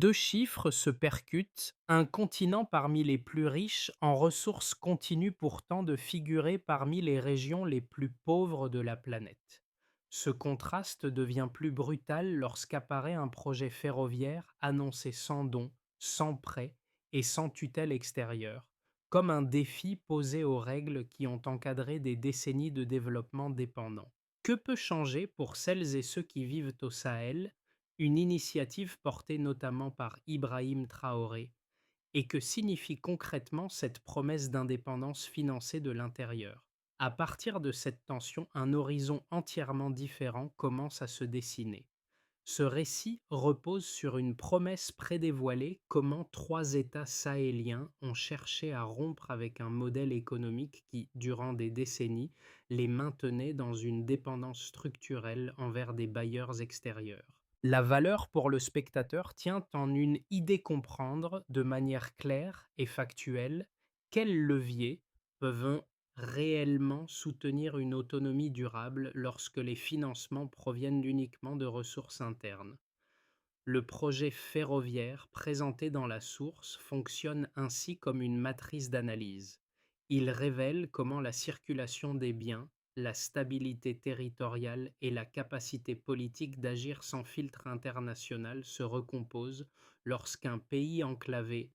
Deux chiffres se percutent, un continent parmi les plus riches en ressources continue pourtant de figurer parmi les régions les plus pauvres de la planète. Ce contraste devient plus brutal lorsqu'apparaît un projet ferroviaire annoncé sans don, sans prêt et sans tutelle extérieure, comme un défi posé aux règles qui ont encadré des décennies de développement dépendant. Que peut changer pour celles et ceux qui vivent au Sahel une initiative portée notamment par Ibrahim Traoré, et que signifie concrètement cette promesse d'indépendance financée de l'intérieur? À partir de cette tension, un horizon entièrement différent commence à se dessiner. Ce récit repose sur une promesse prédévoilée: comment trois États sahéliens ont cherché à rompre avec un modèle économique qui, durant des décennies, les maintenait dans une dépendance structurelle envers des bailleurs extérieurs. La valeur pour le spectateur tient en une idée: comprendre de manière claire et factuelle quels leviers peuvent réellement soutenir une autonomie durable lorsque les financements proviennent uniquement de ressources internes. Le projet ferroviaire présenté dans la source fonctionne ainsi comme une matrice d'analyse. Il révèle comment la circulation des biens, la stabilité territoriale et la capacité politique d'agir sans filtre international se recomposent lorsqu'un pays enclavé,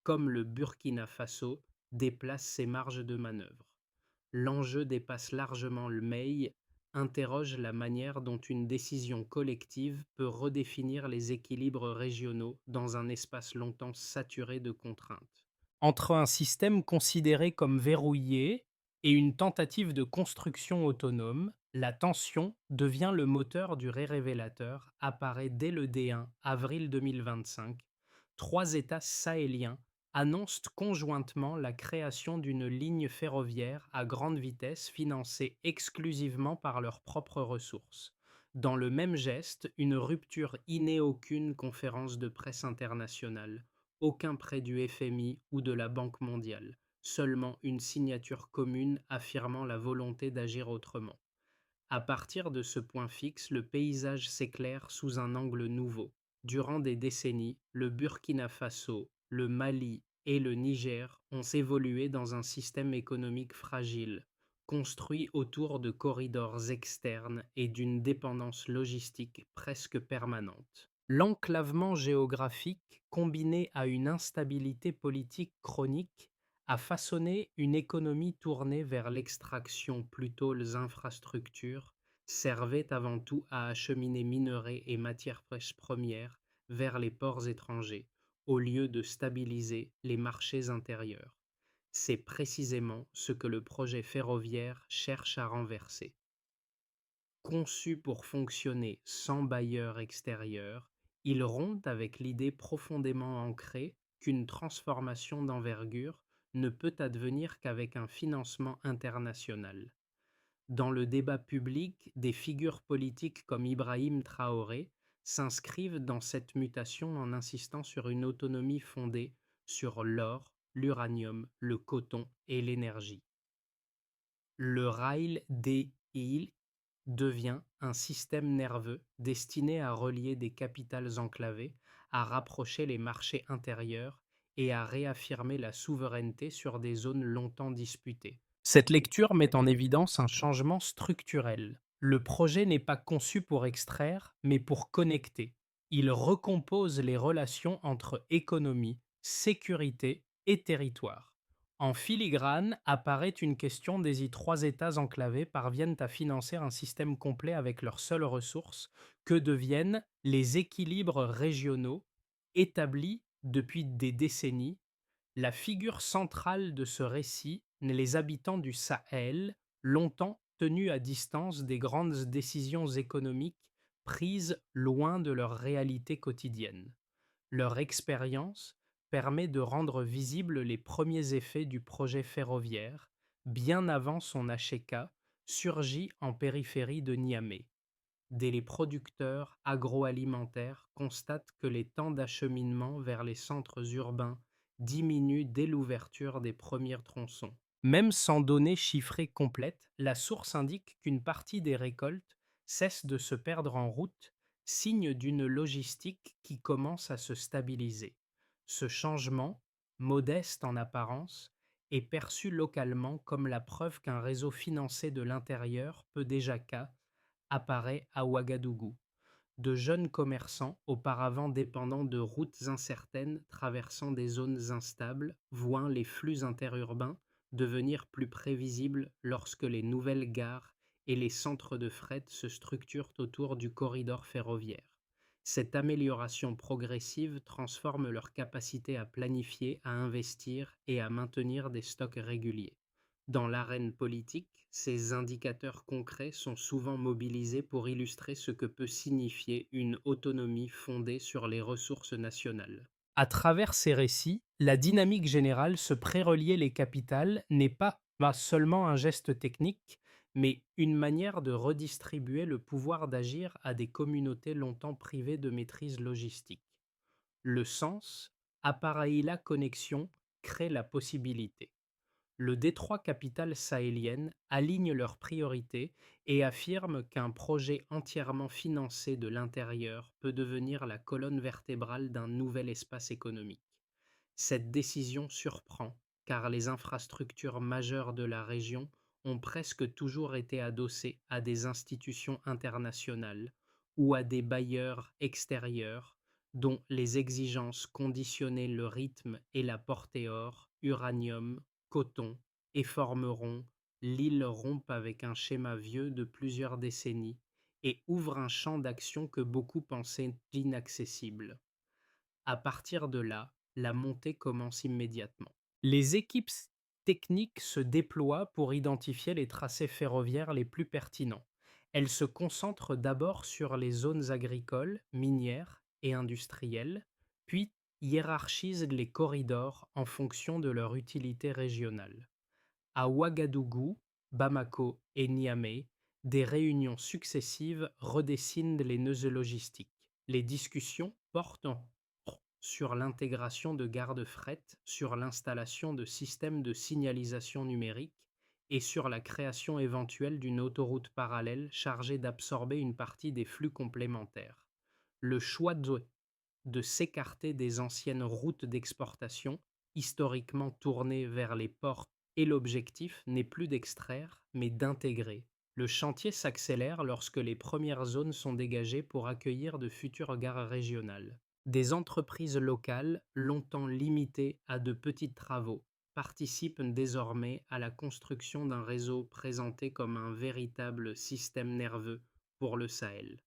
comme le Burkina Faso, déplace ses marges de manœuvre. L'enjeu dépasse largement le MEI, interroge la manière dont une décision collective peut redéfinir les équilibres régionaux dans un espace longtemps saturé de contraintes. Entre un système considéré comme verrouillé et une tentative de construction autonome, la tension devient le moteur du révélateur, apparaît dès le D1, avril 2025. Trois États sahéliens annoncent conjointement la création d'une ligne ferroviaire à grande vitesse financée exclusivement par leurs propres ressources. Dans le même geste, une rupture innée: aucune conférence de presse internationale, aucun prêt du FMI ou de la Banque mondiale, seulement une signature commune affirmant la volonté d'agir autrement. À partir de ce point fixe, le paysage s'éclaire sous un angle nouveau. Durant des décennies, le Burkina Faso, le Mali et le Niger ont évolué dans un système économique fragile, construit autour de corridors externes et d'une dépendance logistique presque permanente. L'enclavement géographique, combiné à une instabilité politique chronique, a façonné une économie tournée vers l'extraction plutôt que les infrastructures, servait avant tout à acheminer minerais et matières premières vers les ports étrangers, au lieu de stabiliser les marchés intérieurs. C'est précisément ce que le projet ferroviaire cherche à renverser. Conçu pour fonctionner sans bailleur extérieur, il rompt avec l'idée profondément ancrée qu'une transformation d'envergure ne peut advenir qu'avec un financement international. Dans le débat public, des figures politiques comme Ibrahim Traoré s'inscrivent dans cette mutation en insistant sur une autonomie fondée sur l'or, l'uranium, le coton et l'énergie. Le rail des îles devient un système nerveux destiné à relier des capitales enclavées, à rapprocher les marchés intérieurs et à réaffirmer la souveraineté sur des zones longtemps disputées. Cette lecture met en évidence un changement structurel. Le projet n'est pas conçu pour extraire, mais pour connecter. Il recompose les relations entre économie, sécurité et territoire. En filigrane apparaît une question: des trois États enclavés parviennent à financer un système complet avec leurs seules ressources. Que deviennent les équilibres régionaux établis depuis des décennies? La figure centrale de ce récit n'est les habitants du Sahel, longtemps tenus à distance des grandes décisions économiques prises loin de leur réalité quotidienne. Leur expérience permet de rendre visibles les premiers effets du projet ferroviaire, bien avant son Asheka, surgi en périphérie de Niamey. Dès les producteurs agroalimentaires constatent que les temps d'acheminement vers les centres urbains diminuent dès l'ouverture des premiers tronçons. Même sans données chiffrées complètes, la source indique qu'une partie des récoltes cesse de se perdre en route, signe d'une logistique qui commence à se stabiliser. Ce changement, modeste en apparence, est perçu localement comme la preuve qu'un réseau financé de l'intérieur, peu déjà qu'à, apparaît à Ouagadougou. De jeunes commerçants, auparavant dépendants de routes incertaines traversant des zones instables, voient les flux interurbains devenir plus prévisibles lorsque les nouvelles gares et les centres de fret se structurent autour du corridor ferroviaire. Cette amélioration progressive transforme leur capacité à planifier, à investir et à maintenir des stocks réguliers. Dans l'arène politique, ces indicateurs concrets sont souvent mobilisés pour illustrer ce que peut signifier une autonomie fondée sur les ressources nationales. À travers ces récits, la dynamique générale se prérelier les capitales n'est pas seulement un geste technique, mais une manière de redistribuer le pouvoir d'agir à des communautés longtemps privées de maîtrise logistique. Le sens, appareille la connexion, crée la possibilité. Le détroit capitale sahélienne aligne leurs priorités et affirme qu'un projet entièrement financé de l'intérieur peut devenir la colonne vertébrale d'un nouvel espace économique. Cette décision surprend, car les infrastructures majeures de la région ont presque toujours été adossées à des institutions internationales ou à des bailleurs extérieurs dont les exigences conditionnaient le rythme et la portée or, uranium, coton, et formeront, l'île rompe avec un schéma vieux de plusieurs décennies et ouvre un champ d'action que beaucoup pensaient inaccessible. À partir de là, la montée commence immédiatement. Les équipes techniques se déploient pour identifier les tracés ferroviaires les plus pertinents. Elles se concentrent d'abord sur les zones agricoles, minières et industrielles, puis hiérarchisent les corridors en fonction de leur utilité régionale. À Ouagadougou, Bamako et Niamey, des réunions successives redessinent les nœuds logistiques. Les discussions portent sur l'intégration de garde-fret, sur l'installation de systèmes de signalisation numérique et sur la création éventuelle d'une autoroute parallèle chargée d'absorber une partie des flux complémentaires. Le choix de s'écarter des anciennes routes d'exportation, historiquement tournées vers les ports, et l'objectif n'est plus d'extraire, mais d'intégrer. Le chantier s'accélère lorsque les premières zones sont dégagées pour accueillir de futures gares régionales. Des entreprises locales, longtemps limitées à de petits travaux, participent désormais à la construction d'un réseau présenté comme un véritable système nerveux pour le Sahel.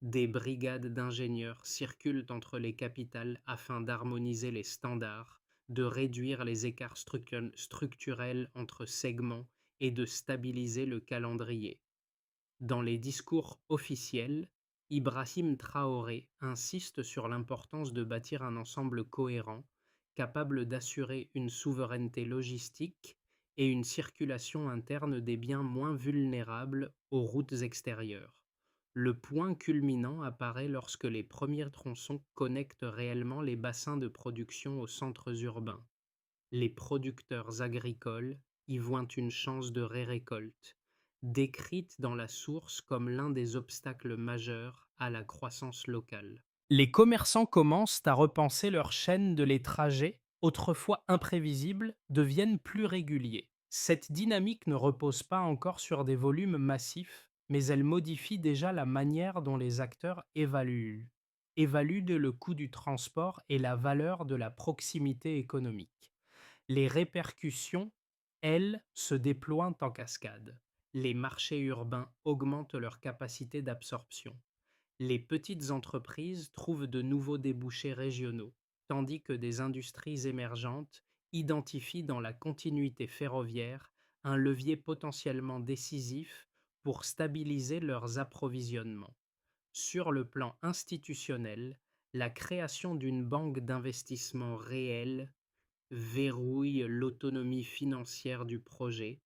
Des brigades d'ingénieurs circulent entre les capitales afin d'harmoniser les standards, de réduire les écarts structurels entre segments et de stabiliser le calendrier. Dans les discours officiels, Ibrahim Traoré insiste sur l'importance de bâtir un ensemble cohérent, capable d'assurer une souveraineté logistique et une circulation interne des biens moins vulnérables aux routes extérieures. Le point culminant apparaît lorsque les premiers tronçons connectent réellement les bassins de production aux centres urbains. Les producteurs agricoles y voient une chance de récolte, décrite dans la source comme l'un des obstacles majeurs à la croissance locale. Les commerçants commencent à repenser leur chaîne de les trajets, autrefois imprévisibles, deviennent plus réguliers. Cette dynamique ne repose pas encore sur des volumes massifs, mais elle modifie déjà la manière dont les acteurs évaluent le coût du transport et la valeur de la proximité économique. Les répercussions, elles, se déploient en cascade. Les marchés urbains augmentent leur capacité d'absorption. Les petites entreprises trouvent de nouveaux débouchés régionaux, tandis que des industries émergentes identifient dans la continuité ferroviaire un levier potentiellement décisif pour stabiliser leurs approvisionnements. Sur le plan institutionnel, la création d'une banque d'investissement réelle verrouille l'autonomie financière du projet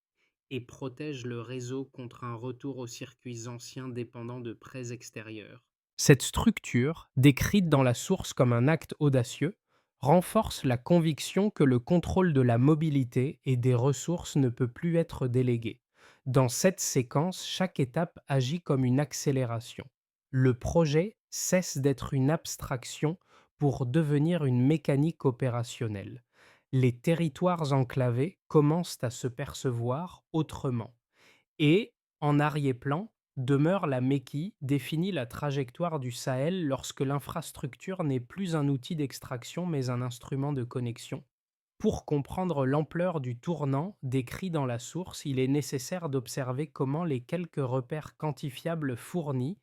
et protège le réseau contre un retour aux circuits anciens dépendant de prêts extérieurs. Cette structure, décrite dans la source comme un acte audacieux, renforce la conviction que le contrôle de la mobilité et des ressources ne peut plus être délégué. Dans cette séquence, chaque étape agit comme une accélération. Le projet cesse d'être une abstraction pour devenir une mécanique opérationnelle. Les territoires enclavés commencent à se percevoir autrement. Et, en arrière-plan, demeure la Méki, définit la trajectoire du Sahel lorsque l'infrastructure n'est plus un outil d'extraction mais un instrument de connexion. Pour comprendre l'ampleur du tournant décrit dans la source, il est nécessaire d'observer comment les quelques repères quantifiables fournis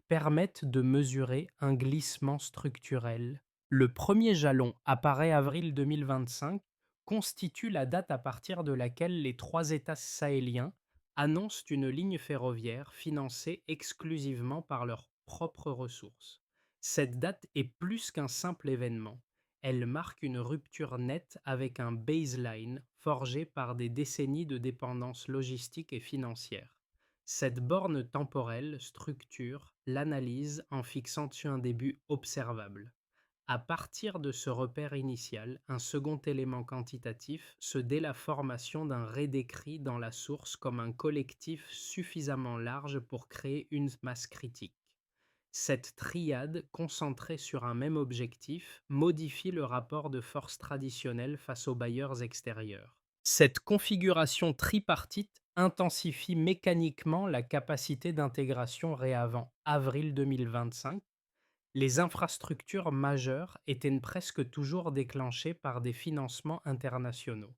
permettent de mesurer un glissement structurel. Le premier jalon, apparaît avril 2025, constitue la date à partir de laquelle les trois États sahéliens annoncent une ligne ferroviaire financée exclusivement par leurs propres ressources. Cette date est plus qu'un simple événement. Elle marque une rupture nette avec un baseline forgé par des décennies de dépendance logistique et financière. Cette borne temporelle structure l'analyse en fixant sur un début observable. À partir de ce repère initial, un second élément quantitatif se dé la formation d'un rédécrit dans la source comme un collectif suffisamment large pour créer une masse critique. Cette triade, concentrée sur un même objectif, modifie le rapport de force traditionnel face aux bailleurs extérieurs. Cette configuration tripartite intensifie mécaniquement la capacité d'intégration avant avril 2025. Les infrastructures majeures étaient presque toujours déclenchées par des financements internationaux.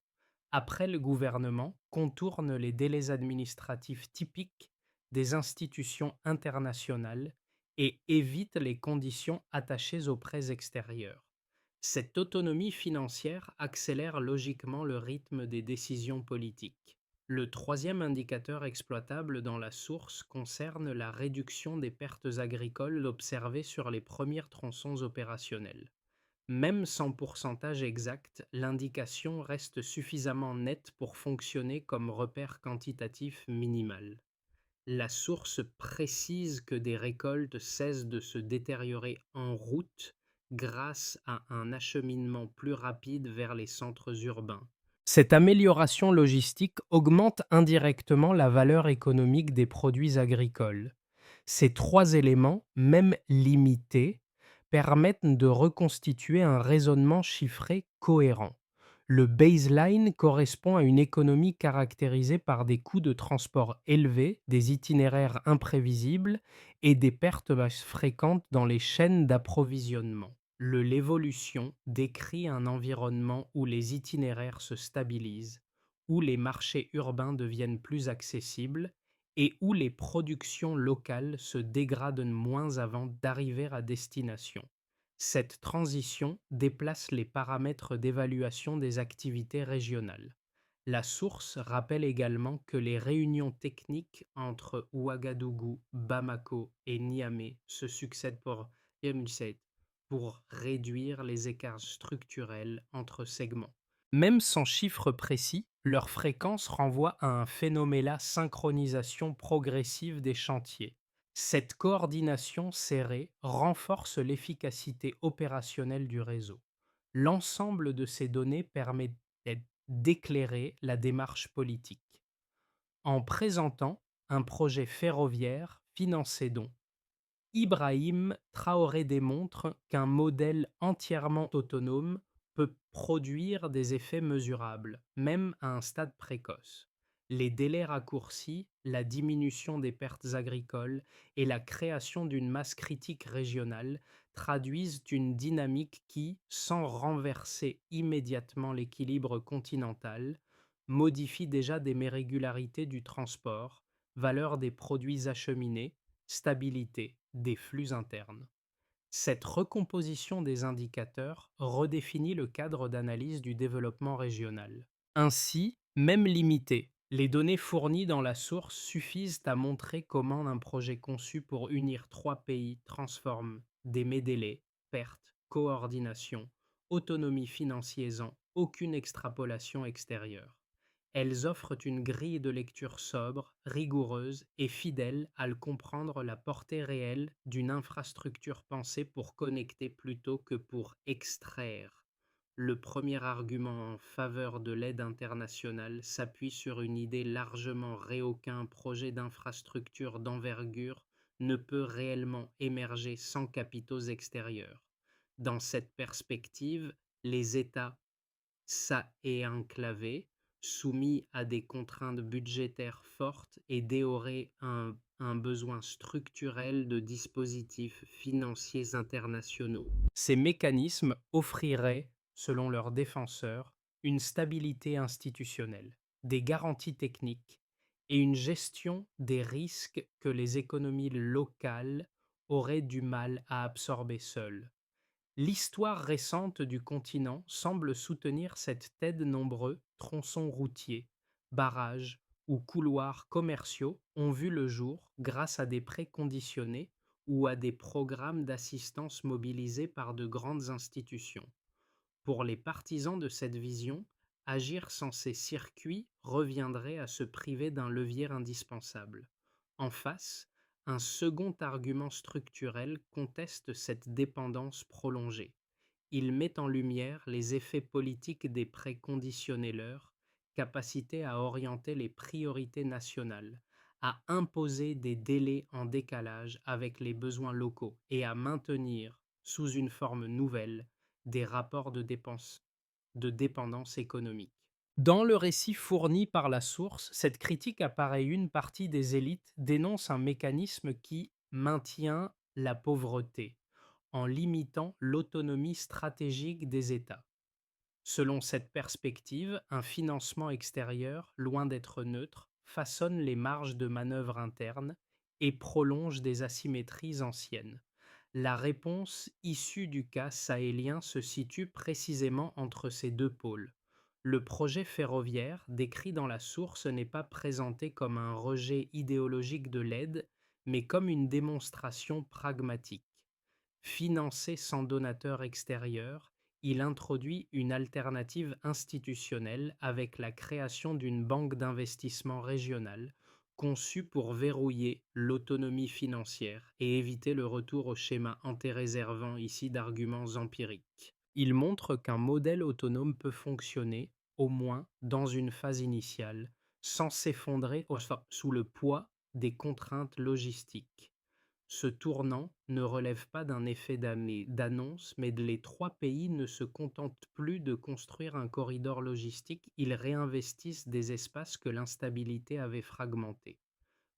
Après, le gouvernement contourne les délais administratifs typiques des institutions internationales et évite les conditions attachées aux prêts extérieurs. Cette autonomie financière accélère logiquement le rythme des décisions politiques. Le troisième indicateur exploitable dans la source concerne la réduction des pertes agricoles observées sur les premiers tronçons opérationnels. Même sans pourcentage exact, l'indication reste suffisamment nette pour fonctionner comme repère quantitatif minimal. La source précise que des récoltes cessent de se détériorer en route grâce à un acheminement plus rapide vers les centres urbains. Cette amélioration logistique augmente indirectement la valeur économique des produits agricoles. Ces trois éléments, même limités, permettent de reconstituer un raisonnement chiffré cohérent. Le baseline correspond à une économie caractérisée par des coûts de transport élevés, des itinéraires imprévisibles et des pertes fréquentes dans les chaînes d'approvisionnement. L'évolution décrit un environnement où les itinéraires se stabilisent, où les marchés urbains deviennent plus accessibles et où les productions locales se dégradent moins avant d'arriver à destination. Cette transition déplace les paramètres d'évaluation des activités régionales. La source rappelle également que les réunions techniques entre Ouagadougou, Bamako et Niamey se succèdent pour réduire les écarts structurels entre segments. Même sans chiffre précis, leur fréquence renvoie à un phénomène synchronisation progressive des chantiers. Cette coordination serrée renforce l'efficacité opérationnelle du réseau. L'ensemble de ces données permet d'éclairer la démarche politique. En présentant un projet ferroviaire financé dont Ibrahim Traoré démontre qu'un modèle entièrement autonome peut produire des effets mesurables, même à un stade précoce. Les délais raccourcis, la diminution des pertes agricoles et la création d'une masse critique régionale traduisent une dynamique qui, sans renverser immédiatement l'équilibre continental, modifie déjà des régularités du transport, valeur des produits acheminés, stabilité des flux internes. Cette recomposition des indicateurs redéfinit le cadre d'analyse du développement régional. Ainsi, même limitées, les données fournies dans la source suffisent à montrer comment un projet conçu pour unir trois pays transforme des délais, pertes, coordination, autonomie financière sans aucune extrapolation extérieure. Elles offrent une grille de lecture sobre, rigoureuse et fidèle à le comprendre la portée réelle d'une infrastructure pensée pour connecter plutôt que pour extraire. Le premier argument en faveur de l'aide internationale s'appuie sur une idée largement qu'un projet d'infrastructure d'envergure ne peut réellement émerger sans capitaux extérieurs. Dans cette perspective, les États ça est enclavé, soumis à des contraintes budgétaires fortes et déaurait un besoin structurel de dispositifs financiers internationaux. Ces mécanismes offriraient, selon leurs défenseurs, une stabilité institutionnelle, des garanties techniques et une gestion des risques que les économies locales auraient du mal à absorber seules. L'histoire récente du continent semble soutenir cette thèse. Nombreux tronçons routiers, barrages ou couloirs commerciaux ont vu le jour grâce à des prêts conditionnés ou à des programmes d'assistance mobilisés par de grandes institutions. Pour les partisans de cette vision, agir sans ces circuits reviendrait à se priver d'un levier indispensable. En face, un second argument structurel conteste cette dépendance prolongée. Il met en lumière les effets politiques des prêts conditionnés, leur capacité à orienter les priorités nationales, à imposer des délais en décalage avec les besoins locaux et à maintenir, sous une forme nouvelle, des rapports de dépendance économique. Dans le récit fourni par la source, cette critique apparaît. Une partie des élites dénonce un mécanisme qui maintient la pauvreté en limitant l'autonomie stratégique des États. Selon cette perspective, un financement extérieur, loin d'être neutre, façonne les marges de manœuvre internes et prolonge des asymétries anciennes. La réponse issue du cas sahélien se situe précisément entre ces deux pôles. Le projet ferroviaire, décrit dans la source, n'est pas présenté comme un rejet idéologique de l'aide, mais comme une démonstration pragmatique. Financé sans donateur extérieur, il introduit une alternative institutionnelle avec la création d'une banque d'investissement régionale conçue pour verrouiller l'autonomie financière et éviter le retour au schéma antéréservant ici d'arguments empiriques. Il montre qu'un modèle autonome peut fonctionner, au moins dans une phase initiale, sans s'effondrer sous le poids des contraintes logistiques. Ce tournant ne relève pas d'un effet d'annonce, mais les trois pays ne se contentent plus de construire un corridor logistique, ils réinvestissent des espaces que l'instabilité avait fragmentés.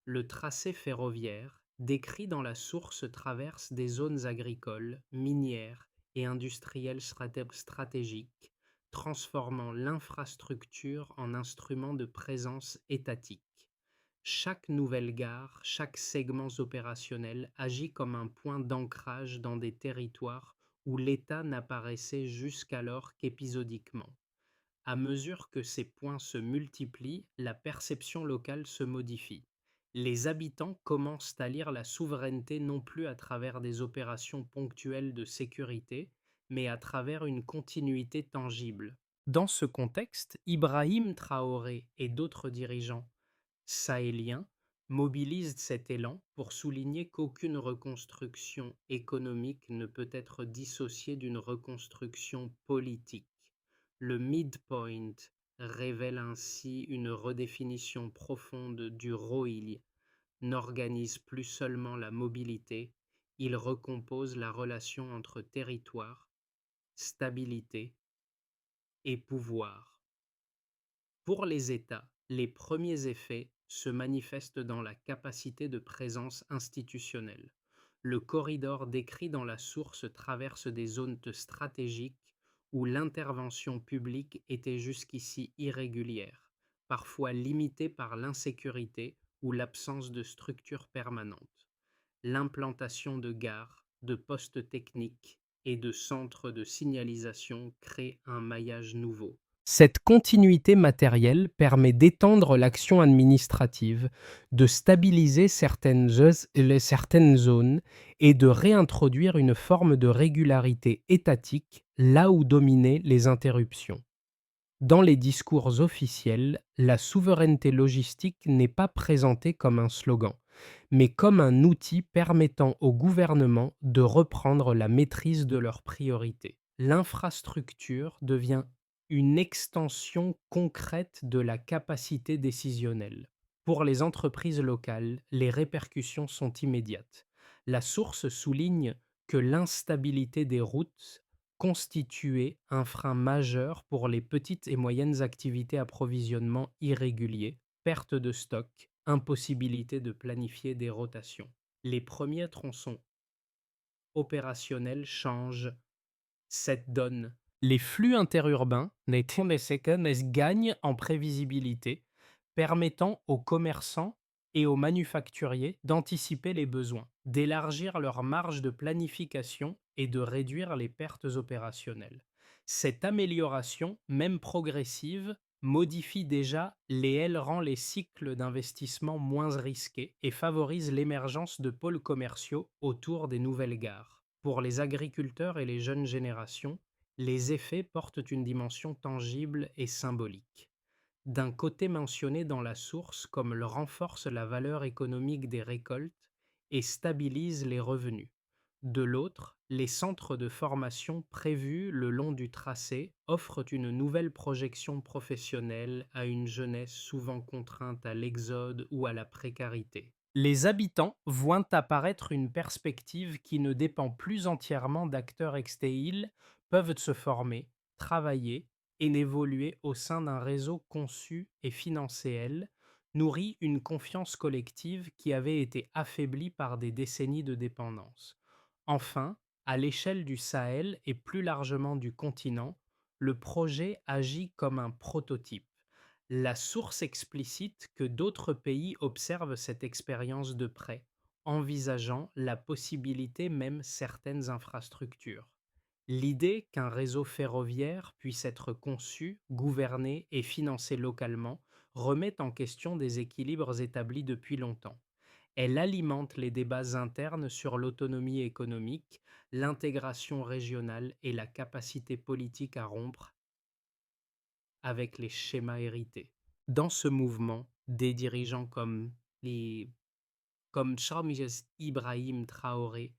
Le tracé ferroviaire, décrit dans la source, traverse des zones agricoles, minières et industrielles stratégiques, transformant l'infrastructure en instrument de présence étatique. Chaque nouvelle gare, chaque segment opérationnel agit comme un point d'ancrage dans des territoires où l'État n'apparaissait jusqu'alors qu'épisodiquement. À mesure que ces points se multiplient, la perception locale se modifie. Les habitants commencent à lire la souveraineté non plus à travers des opérations ponctuelles de sécurité, mais à travers une continuité tangible. Dans ce contexte, Ibrahim Traoré et d'autres dirigeants sahélien mobilise cet élan pour souligner qu'aucune reconstruction économique ne peut être dissociée d'une reconstruction politique. Le midpoint révèle ainsi une redéfinition profonde du rôle. Il n'organise plus seulement la mobilité, il recompose la relation entre territoire, stabilité et pouvoir. Pour les États, les premiers effets se manifestent dans la capacité de présence institutionnelle. Le corridor décrit dans la source traverse des zones stratégiques où l'intervention publique était jusqu'ici irrégulière, parfois limitée par l'insécurité ou l'absence de structures permanentes. L'implantation de gares, de postes techniques et de centres de signalisation crée un maillage nouveau. Cette continuité matérielle permet d'étendre l'action administrative, de stabiliser certaines zones et de réintroduire une forme de régularité étatique là où dominaient les interruptions. Dans les discours officiels, la souveraineté logistique n'est pas présentée comme un slogan, mais comme un outil permettant au gouvernement de reprendre la maîtrise de leurs priorités. L'infrastructure devient une extension concrète de la capacité décisionnelle. Pour les entreprises locales, les répercussions sont immédiates. La source souligne que l'instabilité des routes constituait un frein majeur pour les petites et moyennes activités approvisionnement irrégulier, perte de stock, impossibilité de planifier des rotations. Les premiers tronçons opérationnels changent cette donne. Les flux interurbains gagnent en prévisibilité, permettant aux commerçants et aux manufacturiers d'anticiper les besoins, d'élargir leur marge de planification et de réduire les pertes opérationnelles. Cette amélioration, même progressive, modifie déjà et elle rend les cycles d'investissement moins risqués et favorise l'émergence de pôles commerciaux autour des nouvelles gares. Pour les agriculteurs et les jeunes générations, les effets portent une dimension tangible et symbolique. D'un côté mentionné dans la source comme le renforce la valeur économique des récoltes et stabilise les revenus. De l'autre, les centres de formation prévus le long du tracé offrent une nouvelle projection professionnelle à une jeunesse souvent contrainte à l'exode ou à la précarité. Les habitants voient apparaître une perspective qui ne dépend plus entièrement d'acteurs extéils, peuvent se former, travailler et évoluer au sein d'un réseau conçu et financé, nourrit une confiance collective qui avait été affaiblie par des décennies de dépendance. Enfin, à l'échelle du Sahel et plus largement du continent, le projet agit comme un prototype. La source explicite que d'autres pays observent cette expérience de près, envisageant la possibilité même certaines infrastructures. L'idée qu'un réseau ferroviaire puisse être conçu, gouverné et financé localement remet en question des équilibres établis depuis longtemps. Elle alimente les débats internes sur l'autonomie économique, l'intégration régionale et la capacité politique à rompre avec les schémas hérités. Dans ce mouvement, des dirigeants comme Charles Ibrahim Traoré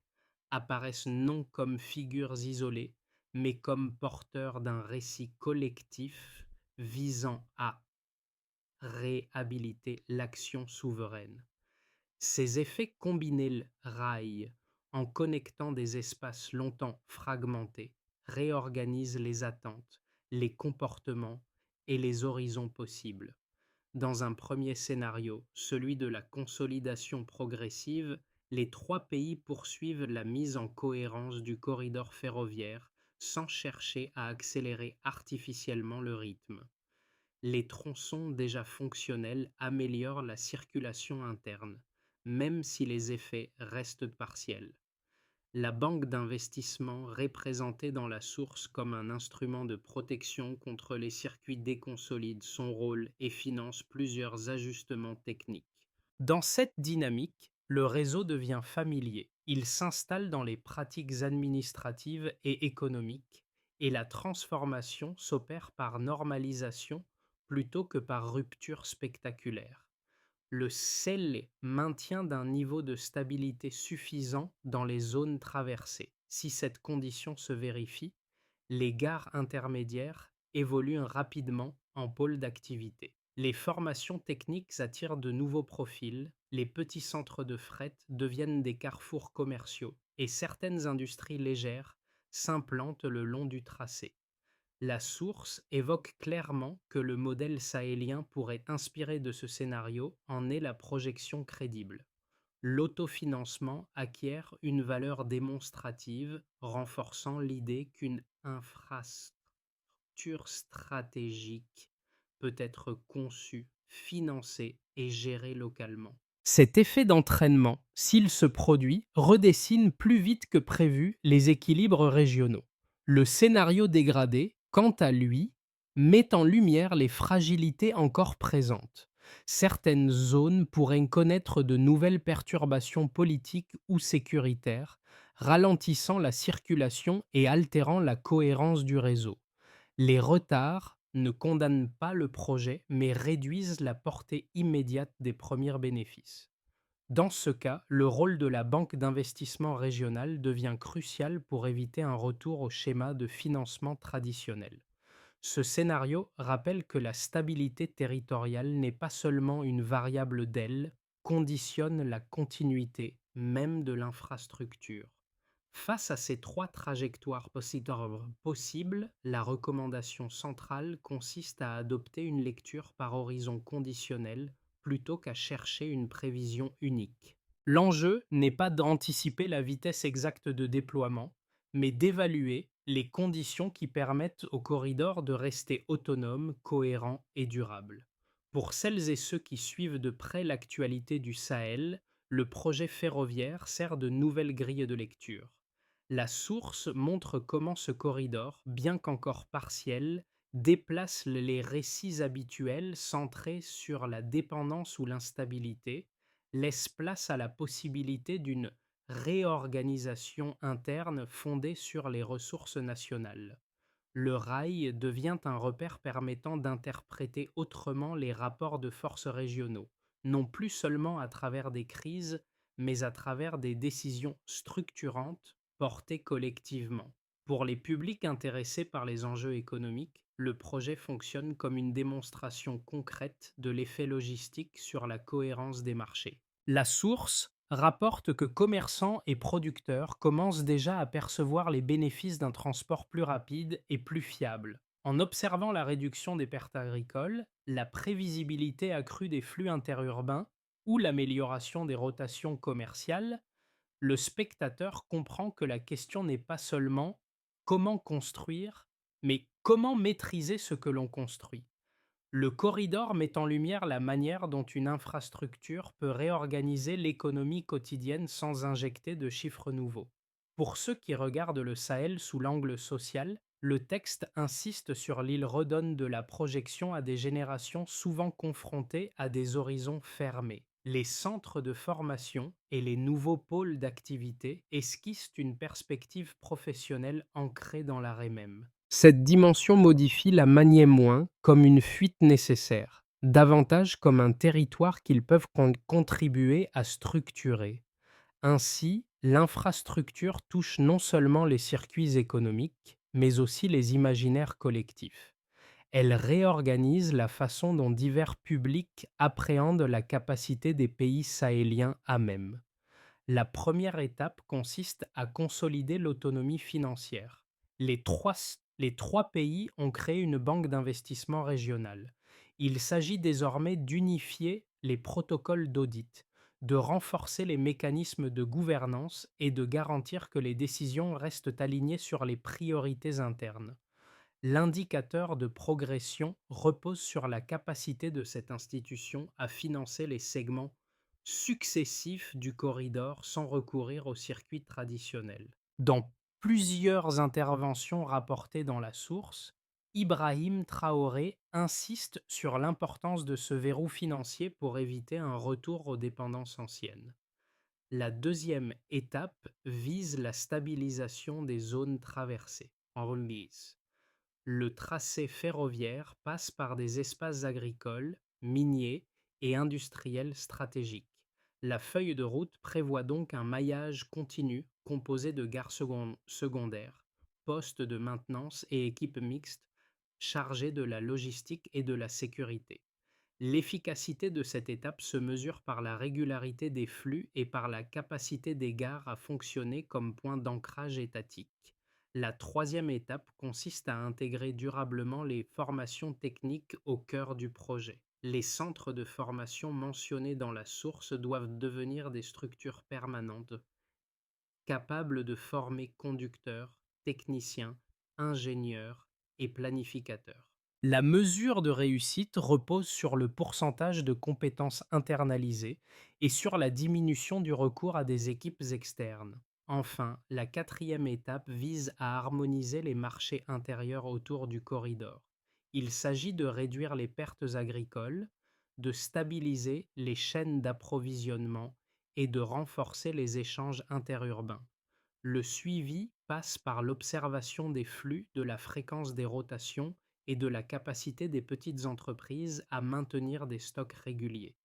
apparaissent non comme figures isolées, mais comme porteurs d'un récit collectif visant à réhabiliter l'action souveraine. Ces effets combinés raillent, en connectant des espaces longtemps fragmentés, réorganisent les attentes, les comportements et les horizons possibles. Dans un premier scénario, celui de la consolidation progressive, les trois pays poursuivent la mise en cohérence du corridor ferroviaire sans chercher à accélérer artificiellement le rythme. Les tronçons déjà fonctionnels améliorent la circulation interne, même si les effets restent partiels. La banque d'investissement représentée dans la source comme un instrument de protection contre les circuits déconsolide son rôle et finance plusieurs ajustements techniques. Dans cette dynamique, le réseau devient familier. Il s'installe dans les pratiques administratives et économiques et la transformation s'opère par normalisation plutôt que par rupture spectaculaire. Le sel maintient d'un niveau de stabilité suffisant dans les zones traversées. Si cette condition se vérifie, les gares intermédiaires évoluent rapidement en pôle d'activité. Les formations techniques attirent de nouveaux profils, les petits centres de fret deviennent des carrefours commerciaux et certaines industries légères s'implantent le long du tracé. La source évoque clairement que le modèle sahélien pourrait inspirer de ce scénario en est la projection crédible. L'autofinancement acquiert une valeur démonstrative, renforçant l'idée qu'une infrastructure stratégique peut être conçue, financée et gérée localement. Cet effet d'entraînement, s'il se produit, redessine plus vite que prévu les équilibres régionaux. Le scénario dégradé, quant à lui, met en lumière les fragilités encore présentes. Certaines zones pourraient connaître de nouvelles perturbations politiques ou sécuritaires, ralentissant la circulation et altérant la cohérence du réseau. Les retards ne condamnent pas le projet, mais réduisent la portée immédiate des premiers bénéfices. Dans ce cas, le rôle de la banque d'investissement régionale devient crucial pour éviter un retour au schéma de financement traditionnel. Ce scénario rappelle que la stabilité territoriale n'est pas seulement une variable d'elle, conditionne la continuité même de l'infrastructure. Face à ces trois trajectoires possibles, la recommandation centrale consiste à adopter une lecture par horizon conditionnel plutôt qu'à chercher une prévision unique. L'enjeu n'est pas d'anticiper la vitesse exacte de déploiement, mais d'évaluer les conditions qui permettent au corridor de rester autonome, cohérent et durable. Pour celles et ceux qui suivent de près l'actualité du Sahel, le projet ferroviaire sert de nouvelle grille de lecture. La source montre comment ce corridor, bien qu'encore partiel, déplace les récits habituels centrés sur la dépendance ou l'instabilité, laisse place à la possibilité d'une réorganisation interne fondée sur les ressources nationales. Le rail devient un repère permettant d'interpréter autrement les rapports de force régionaux, non plus seulement à travers des crises, mais à travers des décisions structurantes portées collectivement. Pour les publics intéressés par les enjeux économiques, le projet fonctionne comme une démonstration concrète de l'effet logistique sur la cohérence des marchés. La source rapporte que commerçants et producteurs commencent déjà à percevoir les bénéfices d'un transport plus rapide et plus fiable. En observant la réduction des pertes agricoles, la prévisibilité accrue des flux interurbains ou l'amélioration des rotations commerciales, le spectateur comprend que la question n'est pas seulement comment construire, mais comment maîtriser ce que l'on construit. Le corridor met en lumière la manière dont une infrastructure peut réorganiser l'économie quotidienne sans injecter de chiffres nouveaux. Pour ceux qui regardent le Sahel sous l'angle social, le texte insiste sur l'île redonne de la projection à des générations souvent confrontées à des horizons fermés. Les centres de formation et les nouveaux pôles d'activité esquissent une perspective professionnelle ancrée dans l'arrêt même. Cette dimension modifie la maniait moins comme une fuite nécessaire, davantage comme un territoire qu'ils peuvent contribuer à structurer. Ainsi, l'infrastructure touche non seulement les circuits économiques, mais aussi les imaginaires collectifs. Elle réorganise la façon dont divers publics appréhendent la capacité des pays sahéliens à même. La première étape consiste à consolider l'autonomie financière. Les trois pays ont créé une banque d'investissement régionale. Il s'agit désormais d'unifier les protocoles d'audit, de renforcer les mécanismes de gouvernance et de garantir que les décisions restent alignées sur les priorités internes. L'indicateur de progression repose sur la capacité de cette institution à financer les segments successifs du corridor sans recourir aux circuits traditionnels. Dans plusieurs interventions rapportées dans la source, Ibrahim Traoré insiste sur l'importance de ce verrou financier pour éviter un retour aux dépendances anciennes. La deuxième étape vise la stabilisation des zones traversées. En remise. Le tracé ferroviaire passe par des espaces agricoles, miniers et industriels stratégiques. La feuille de route prévoit donc un maillage continu composé de gares secondaires, postes de maintenance et équipes mixtes chargées de la logistique et de la sécurité. L'efficacité de cette étape se mesure par la régularité des flux et par la capacité des gares à fonctionner comme point d'ancrage étatique. La troisième étape consiste à intégrer durablement les formations techniques au cœur du projet. Les centres de formation mentionnés dans la source doivent devenir des structures permanentes, capables de former conducteurs, techniciens, ingénieurs et planificateurs. La mesure de réussite repose sur le pourcentage de compétences internalisées et sur la diminution du recours à des équipes externes. Enfin, la quatrième étape vise à harmoniser les marchés intérieurs autour du corridor. Il s'agit de réduire les pertes agricoles, de stabiliser les chaînes d'approvisionnement et de renforcer les échanges interurbains. Le suivi passe par l'observation des flux, de la fréquence des rotations et de la capacité des petites entreprises à maintenir des stocks réguliers.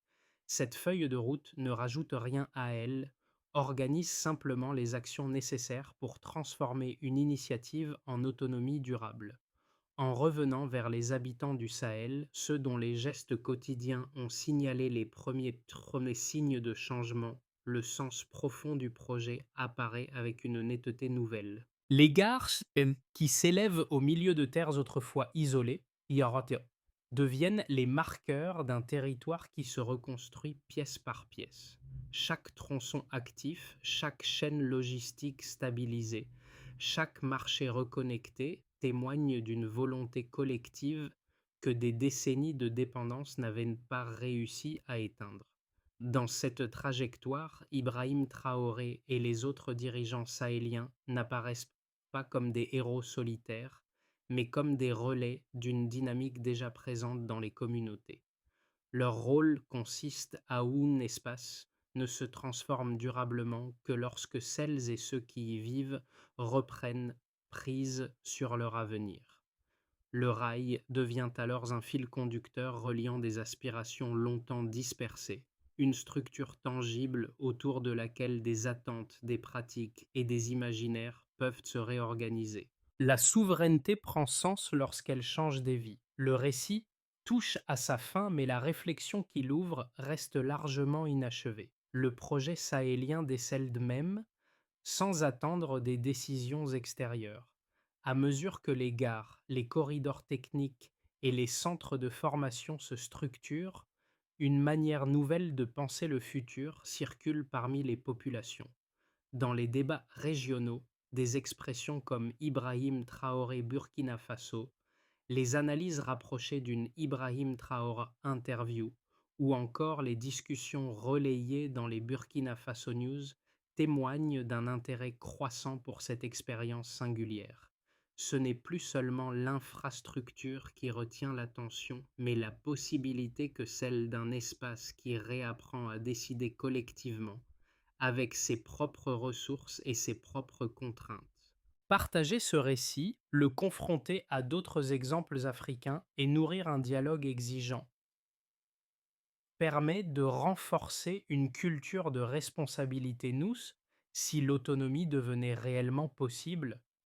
Cette feuille de route ne rajoute rien à elle, organise simplement les actions nécessaires pour transformer une initiative en autonomie durable. En revenant vers les habitants du Sahel, ceux dont les gestes quotidiens ont signalé les premiers signes de changement, le sens profond du projet apparaît avec une netteté nouvelle. Les gares, qui s'élèvent au milieu de terres autrefois isolées, Iarate, deviennent les marqueurs d'un territoire qui se reconstruit pièce par pièce. Chaque tronçon actif, chaque chaîne logistique stabilisée, chaque marché reconnecté témoigne d'une volonté collective que des décennies de dépendance n'avaient pas réussi à éteindre. Dans cette trajectoire, Ibrahim Traoré et les autres dirigeants sahéliens n'apparaissent pas comme des héros solitaires, mais comme des relais d'une dynamique déjà présente dans les communautés. Leur rôle consiste à où un espace ne se transforme durablement que lorsque celles et ceux qui y vivent reprennent prise sur leur avenir. Le rail devient alors un fil conducteur reliant des aspirations longtemps dispersées, une structure tangible autour de laquelle des attentes, des pratiques et des imaginaires peuvent se réorganiser. La souveraineté prend sens lorsqu'elle change des vies. Le récit touche à sa fin, mais la réflexion qu'il ouvre reste largement inachevée. Le projet sahélien décèle de même, sans attendre des décisions extérieures. À mesure que les gares, les corridors techniques et les centres de formation se structurent, une manière nouvelle de penser le futur circule parmi les populations. Dans les débats régionaux, des expressions comme Ibrahim Traoré Burkina Faso, les analyses rapprochées d'une Ibrahim Traoré interview ou encore les discussions relayées dans les Burkina Faso News témoignent d'un intérêt croissant pour cette expérience singulière. Ce n'est plus seulement l'infrastructure qui retient l'attention, mais la possibilité que celle d'un espace qui réapprend à décider collectivement, avec ses propres ressources et ses propres contraintes. Partager ce récit, le confronter à d'autres exemples africains et nourrir un dialogue exigeant permet de renforcer une culture de responsabilité nous si l'autonomie devenait réellement possible